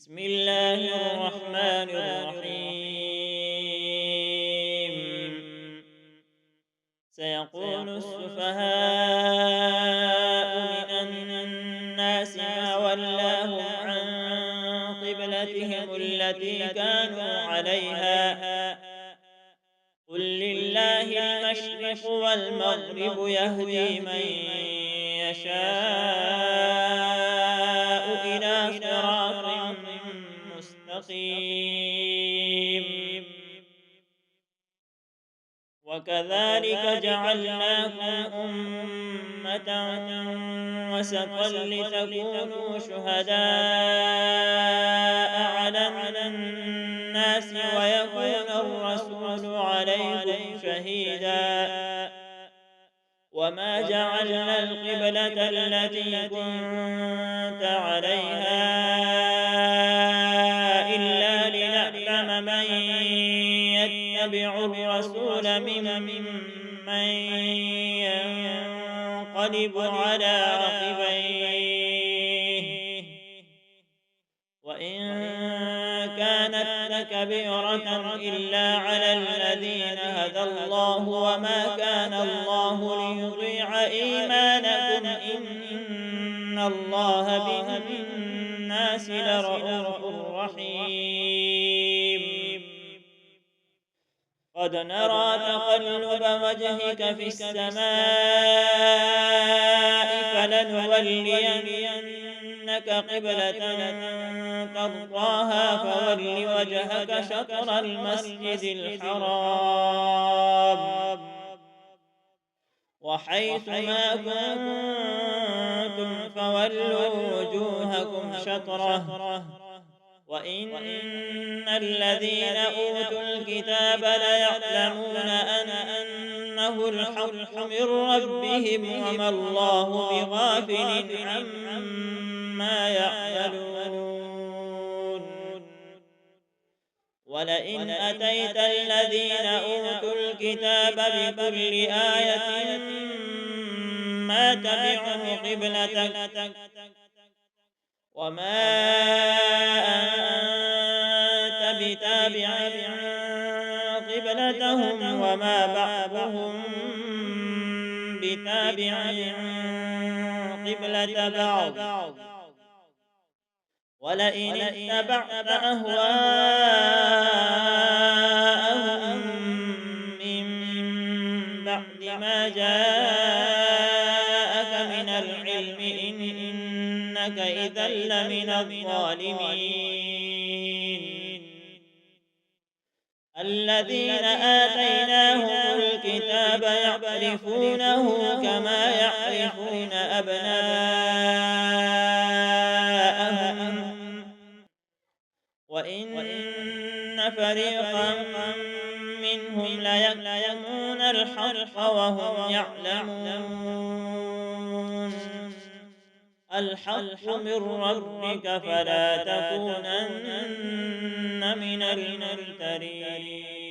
بسم الله الرحمن الرحيم. سيقول السفهاء من الناس ما ولاهم عن قبلتهم التي كانوا عليها قل لله المشرق والمغرب يهدي من يشاء إلى صراط مستقيم. وكذلك جعلناكم أمة وسطا لتكونوا شهداء على الناس ويكون الرسول عليكم شهيدا. وما جعلنا القبلة التي كنت عليها إلا لنعلم من يتبع الرسول ممن ينقلب على عقبيه وإن كانت لكبيرة إلا على الذين هدى الله وما كان الله ليضيع إيمانكم إن الله بالناس لرءوف رحيم. قد نرى تقلب وجهك في السماء فلنولينك قبلة ترضاها فول وجهك شطر المسجد الحرام وحيث ما كنتم فولوا وجوهكم شطره وإن الذين أوتوا الكتاب ليعلمون أنه الحق من ربهم وما الله بغافل عما يعملون. ولئن أتيت الذين أوتوا الكتاب بكل آية ما تبعوا قبلتك وما أنت بتابع قبلتهم وما بعضهم بتابع قبلة بعض. ولئن اتبعت أهواءهم من بعد ما جاءك من العلم إنك إذا لمن الظالمين. الذين آتيناهم الكتاب يعرفونه كما يعرفون أبناءهم وإن فريقا منهم ليكتمون الحق وهم يعلمون. الحق من ربك فلا تكونن من الممترين.